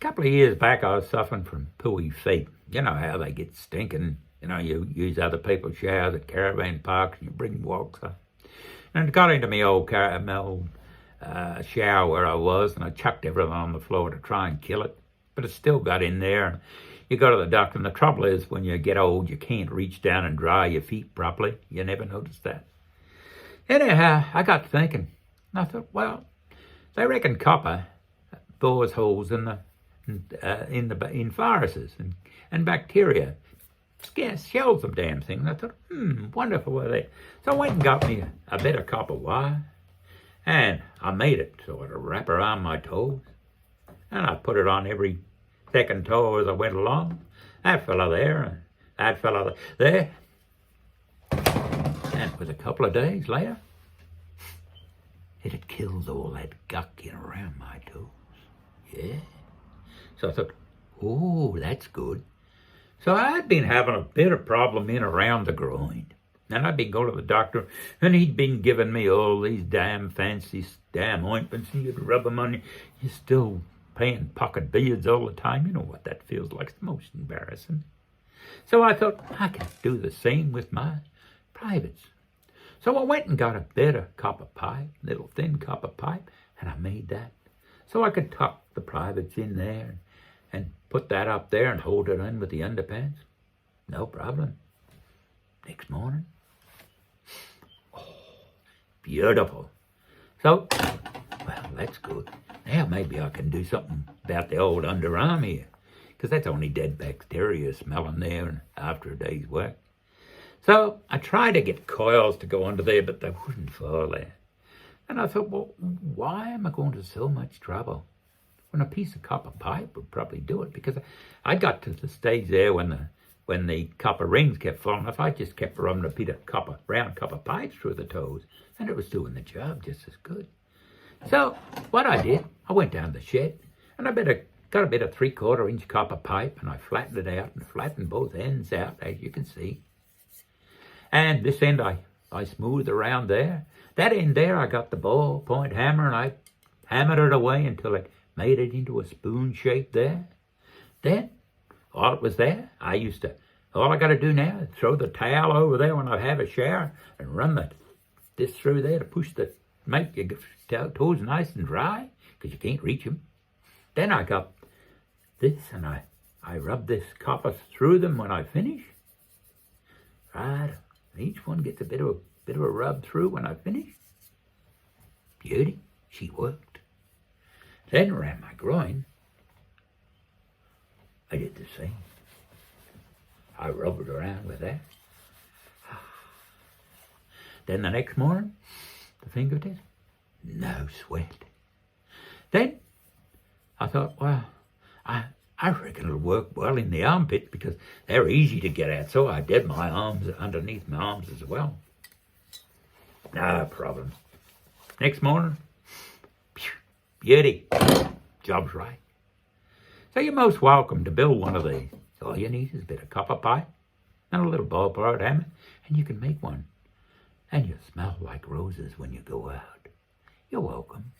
couple of years back, I was suffering from pooey feet. You know how they get stinking. You know, you use other people's showers at caravan parks and you bring walks up. And it got into my old shower where I was, and I chucked everything on the floor to try and kill it. But it still got in there. You go to the doctor, and the trouble is when you get old, you can't reach down and dry your feet properly. You never notice that. Anyhow, I got thinking, and I thought, well, they reckon copper bores holes in viruses and bacteria. Shells them damn thing. And I thought, wonderful were they. So I went and got me a bit of copper wire, and I made it sort of wrap around my toes, and I put it on every second toe as I went along. That fella there, and that fella there. And it was a couple of days later, it had killed all that gunk in around my toes. Yeah. So I thought, oh, that's good. So I'd been having a bit of problem in around the groin. And I'd been going to the doctor, and he'd been giving me all these damn fancy damn ointments, and you'd rub them on. You're still paying pocket bills all the time. You know what that feels like. It's most embarrassing. So I thought I could do the same with my privates. So I went and got a bit of copper pipe, little thin copper pipe, and I made that. So I could tuck the privates in there and put that up there and hold it in with the underpants. No problem. Next morning, beautiful. So, well, that's good. Now maybe I can do something about the old underarm here, because that's only dead bacteria smelling there after a day's work. So I tried to get coils to go under there, but they wouldn't fall there. And I thought, well, why am I going to so much trouble when a piece of copper pipe would probably do it? Because I got to the stage there when the copper rings kept falling off, I just kept rubbing a bit of round copper pipes through the toes, and it was doing the job just as good. So what I did, I went down the shed, and I got a bit of 3/4 inch copper pipe, and I flattened it out and flattened both ends out, as you can see. And this end I smoothed around there. That end there, I got the ballpoint hammer, and I hammered it away until it made it into a spoon shape there. Then, all it was there, all I got to do now is throw the towel over there when I have a shower and run this through there to make your toes nice and dry, because you can't reach them. Then I got this, and I rub this copper through them when I finish. Right, each one gets a bit of a rub through when I finish. Beauty, she worked. Then around my groin, I did the same. I rubbed it around with that. Then the next morning, the fingertips, no sweat. Then I thought, well, I reckon it'll work well in the armpits because they're easy to get at. So I did my arms underneath my arms as well. No problem. Next morning, beauty, job's right. So you're most welcome to build one of these. All you need is a bit of copper pipe and a little ballpoint hammer, and you can make one. And you smell like roses when you go out. You're welcome.